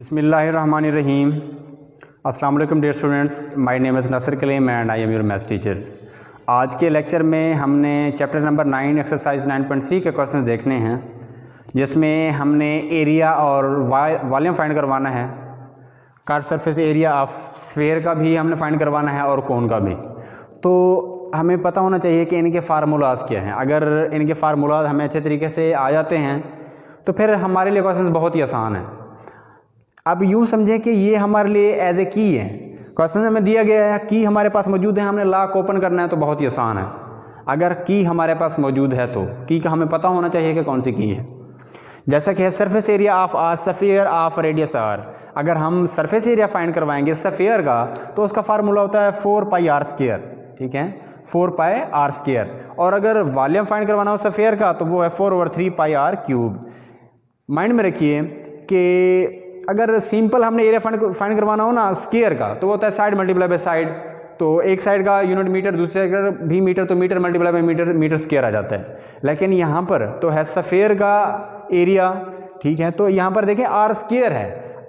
बिस्मिल्लाहिर्रहमानिर्रहीम। अस्सलाम वालेकुम dear students, my name is Nasar Kaleem and I am your maths teacher. आज के लेक्चर में हमने चैप्टर नंबर 9 एक्सरसाइज 9.3 के क्वेश्चन देखने हैं, जिसमें हमने एरिया और वॉल्यूम फाइंड करवाना है। Curve surface area of sphere का भी हमने फाइंड करवाना है और कोन का भी। तो हमें पता होना चाहिए कि इनके फार्मूलाज क्या हैं। अगर इनके फार्मूलाज हमें अच्छे तरीके से आ जाते हैं तो फिर हमारे लिए क्वेश्चन बहुत ही आसान है। अब यूँ समझें कि ये हमारे लिए एज ए की है। क्वेश्चन हमें दिया गया है, की हमारे पास मौजूद है, हमने लॉक ओपन करना है, तो बहुत ही आसान है। अगर की हमारे पास मौजूद है तो की का हमें पता होना चाहिए कि कौन सी की है। जैसा कि है surface area of a sphere of radius R. अगर हम सरफेस एरिया फाइंड करवाएंगे स्फीयर का तो उसका फार्मूला होता है 4πr²। ठीक है, 4πr²। और अगर वॉल्यूम फाइंड करवाना हो स्फीयर का तो वो है 4/3πr³। माइंड में रखिए कि अगर सिंपल हमने एरिया फाइंड करवाना हो ना स्क्वायर का तो वो होता है साइड मल्टीप्लाई बाय साइड। तो एक साइड का यूनिट मीटर, दूसरे साइड का भी मीटर, तो metre multiply by metre, metre square आ जाता है। लेकिन यहाँ पर तो है स्फीयर का एरिया। ठीक है, तो यहाँ पर देखें r² है।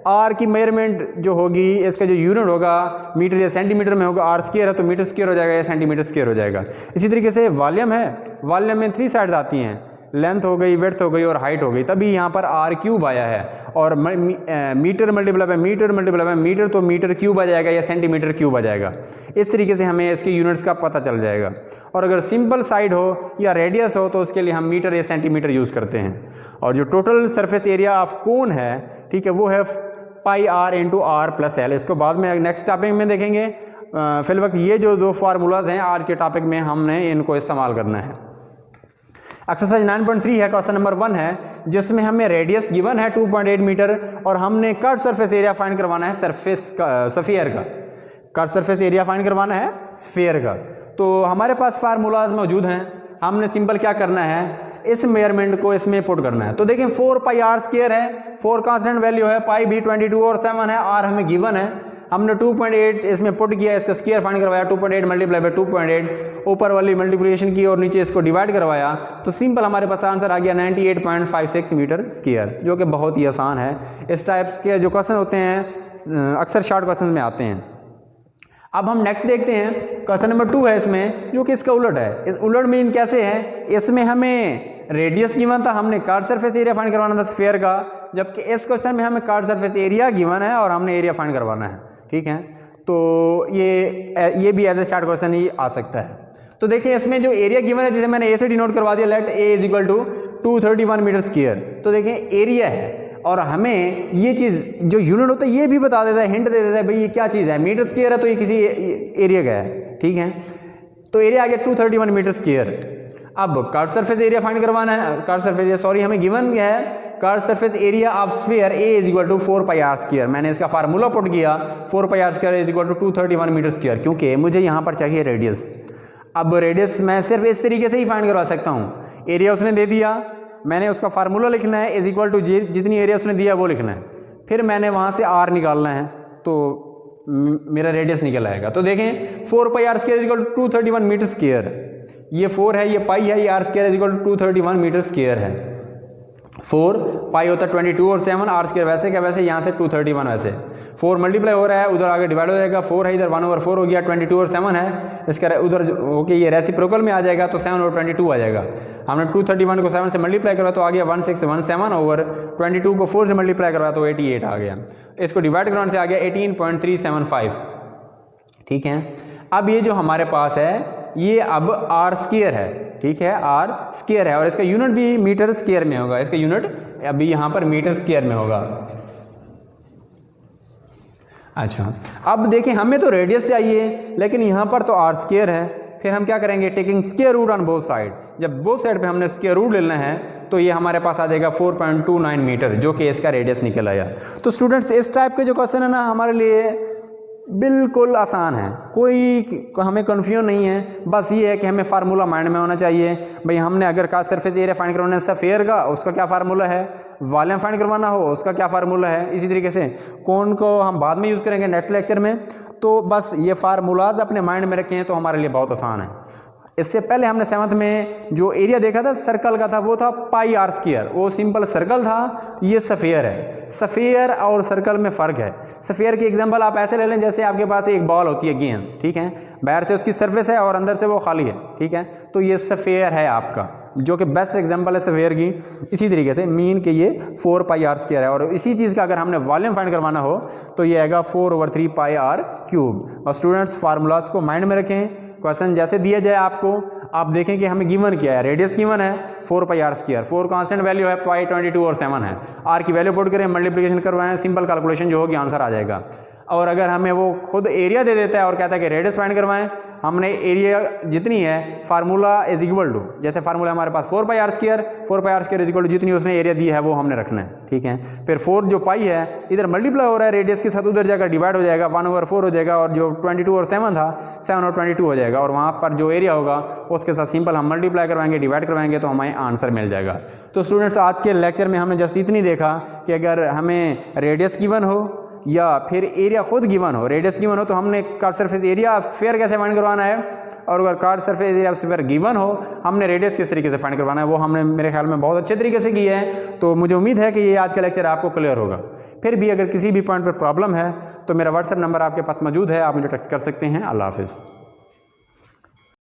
आर की मेजरमेंट जो होगी, इसका जो यूनिट होगा मीटर या सेंटीमीटर में होगा। r² है तो मीटर स्क्वायर हो जाएगा या सेंटीमीटर स्क्वायर हो जाएगा। इसी तरीके से वॉल्यूम है, वॉल्यूम में 3 साइड्स आती हैं, लेंथ हो गई, विड्थ हो गई और हाइट हो गई, तभी यहाँ पर r³ आया है। और metre multiply by metre multiply by metre, तो मीटर क्यूब आ जाएगा या सेंटीमीटर क्यूब आ जाएगा। इस तरीके से हमें इसके यूनिट्स का पता चल जाएगा। और अगर सिंपल साइड हो या रेडियस हो तो उसके लिए हम मीटर या सेंटीमीटर यूज़ करते हैं। और जो total surface area of cone है, ठीक है, वो है πr × r+l। इसको बाद में नेक्स्ट टॉपिक में देखेंगे। फिलहाल ये जो 2 फार्मूलाज हैं आज के टॉपिक में हमने इनको इस्तेमाल करना है। एक्सरसाइज 9.3 है, क्वेश्चन नंबर 1 है, जिसमें हमें रेडियस गिवन है 2.8 मीटर और हमने कर्व सरफेस एरिया फाइंड करवाना है स्फीयर का। कर्व सरफेस एरिया फाइंड करवाना है स्फीयर का। तो हमारे पास फार्मूलाज मौजूद हैं, हमने सिंपल क्या करना है, इस मेजरमेंट को इसमें पुट करना है। तो देखें 4πr² है, 4 कांस्टेंट वैल्यू है, पाई भी 22 और 7 है, आर हमें गिवन है। हमने 2.8 इसमें पुट किया, इसका स्क्वायर फाइंड करवाया, 2.8 मल्टीप्लाई बाय 2.8, ऊपर वाली मल्टीप्लिकेशन की और नीचे इसको डिवाइड करवाया, तो सिंपल हमारे पास आंसर आ गया 98.56 मीटर स्क्वायर, जो कि बहुत ही आसान है। इस टाइप के जो क्वेश्चन होते हैं अक्सर शॉर्ट क्वेश्चन में आते हैं। अब हम नेक्स्ट देखते हैं, क्वेश्चन नंबर 2 है इसमें, जो कि इसका उलट है। इस उलट मीन कैसे है, इसमें हमें रेडियस गिवन था, हमने कर्व सरफेस एरिया फाइंड करवाना था स्फीयर का, जबकि इस क्वेश्चन में हमें कर्व सरफेस एरिया गिवन है और हमने एरिया फाइंड करवाना है। ठीक है, तो ये भी एज ए स्टार्ट क्वेश्चन ही आ सकता है। तो देखिए इसमें जो एरिया गिवन है, जिसे मैंने ए से डिनोट करवा दिया, लेट ए = 231 मीटर स्क्वायर। तो देखिए एरिया है और हमें ये चीज़ जो यूनिट होता है ये भी बता देता है, हिंट दे देता है भाई ये क्या चीज़ है। मीटर स्क्वायर है तो ये किसी एरिया का है। ठीक है, तो एरिया आ गया 231 मीटर स्क्वायर। अब कर्व सरफेस एरिया फाइंड करवाना है, कर्व सरफेस एरिया सॉरी हमें गिवन क्या है, curve surface area of sphere A = 4πr²। मैंने इसका फार्मूला पुट किया, 4πr² = 231 मीटर स्क्वायर, क्योंकि मुझे यहाँ पर चाहिए रेडियस। अब रेडियस मैं सिर्फ इस तरीके से ही फाइंड करवा सकता हूँ। एरिया उसने दे दिया, मैंने उसका फार्मूला लिखना है, = जितनी एरिया उसने दिया वो लिखना है, फिर मैंने वहाँ से r निकालना है, तो मेरा रेडियस निकल आएगा। तो देखें 4πr² = 231 मीटर स्क्वायर, ये 4 है, ये पाई है, ये r² = 231 मीटर स्क्वायर है। 4 पाई होता है 22 और 7 r² वैसे क्या वैसे, यहाँ से 231 वैसे 4 मल्टीप्लाई हो रहा है, उधर आगे डिवाइड हो जाएगा, 4 है इधर 1/4 हो गया, 22 और 7 है, इसका उधर ओके ये रेसिप्रोकल में आ जाएगा, तो 7 और 22 आ जाएगा। हमने 231 को 7 से मल्टीप्लाई करवा तो आ गया 1617 ओवर 22 को 4 से मल्टीप्लाई करवा तो 88 आ गया। इसको डिवाइड करवाने से आ गया 18.375। ठीक है, अब ये जो हमारे पास है ये अब r² है। ठीक है, r² है और इसका यूनिट भी मीटर स्क्वायर में होगा, इसका यूनिट अभी यहाँ पर मीटर स्क्वायर में होगा। अच्छा, अब देखें हमें तो रेडियस चाहिए लेकिन यहाँ पर तो r² है, फिर हम क्या करेंगे, taking square root on both side. जब बोथ साइड पे हमने स्क्वायर रूट लेना है तो ये हमारे पास आ जाएगा 4.29 मीटर, जो कि इसका रेडियस निकल आया। तो स्टूडेंट्स इस टाइप के जो क्वेश्चन है ना हमारे लिए बिल्कुल आसान है, कोई हमें कन्फ्यूजन नहीं है। बस ये है कि हमें फार्मूला माइंड में होना चाहिए। भाई हमने अगर कर्व सरफेस एरिया फाइंड करवाना है स्फीयर का, उसका क्या फार्मूला है, वॉल्यूम फाइंड करवाना हो उसका क्या फार्मूला है। इसी तरीके से कोन को हम बाद में यूज़ करेंगे नेक्स्ट लेक्चर में। तो बस ये फार्मूलाज अपने माइंड में रखें तो हमारे लिए बहुत आसान है। इससे पहले हमने 7th में जो एरिया देखा था सर्कल का था वो था पाई आर स्क्वायर, वो सिंपल सर्कल था। ये सफ़ियर है। सफ़ियर और सर्कल में फ़र्क है। सफ़ियर की एग्जांपल आप ऐसे ले लें जैसे आपके पास एक बॉल होती है, गेंद, ठीक है, बाहर से उसकी सरफेस है और अंदर से वो खाली है, ठीक है, तो ये सफ़ियर है आपका, जो कि बेस्ट एग्जांपल है सफ़ियर की। इसी तरीके से मीन के ये 4 पाई आर स्क्वायर है, और इसी चीज़ का अगर हमने वॉल्यूम फाइंड करवाना हो तो ये आएगा 4/3 पाई आर क्यूब। और स्टूडेंट्स फार्मूलाज को माइंड में रखें। क्वेश्चन जैसे दिया जाए आपको, आप देखें कि हमें गिवन क्या है, रेडियस गिवन है 4 pi R square, 4 constant value है, पाई 22 और 7 है, आर की वैल्यू पुट करें, मल्टीप्लिकेशन करवाएं, सिंपल कैलकुलेशन जो होगी आंसर आ जाएगा। और अगर हमें वो खुद एरिया दे देता है और कहता है कि रेडियस फाइंड करवाएं, हमने एरिया जितनी है फार्मूला इज इक्वल टू, जैसे फार्मूला हमारे पास 4 pi R square is equal to जितनी उसने एरिया दी है वो हमने रखना है, ठीक है। फिर 4 जो पाई है इधर मल्टीप्लाई हो रहा है रेडियस के साथ, उधर जाकर डिवाइड हो जाएगा, 1/4 हो जाएगा, और जो 22 और 7 था 7 और 22 हो जाएगा, और वहाँ पर जो एरिया होगा उसके साथ सिंपल हम मल्टीप्लाई करवाएंगे, डिवाइड करवाएंगे, तो हमें आंसर मिल जाएगा। तो स्टूडेंट्स आज के लेक्चर में हमने जस्ट इतनी देखा कि अगर हमें रेडियस गिवन हो या फिर एरिया खुद गिवन हो, रेडियस गिवन हो तो हमने कर्व सरफेस एरिया स्फीयर कैसे फाइंड करवाना है, और अगर curve surface area sphere given हो हमने रेडियस किस तरीके से फाइंड करवाना है, वो हमने मेरे ख्याल में बहुत अच्छे तरीके से किया है। तो मुझे उम्मीद है कि ये आज का लेक्चर आपको क्लियर होगा। फिर भी अगर किसी भी पॉइंट पर प्रॉब्लम है तो मेरा व्हाट्सएप नंबर आपके पास मौजूद है, आप मुझे टेक्स्ट कर सकते हैं। अल्लाह हाफिज़।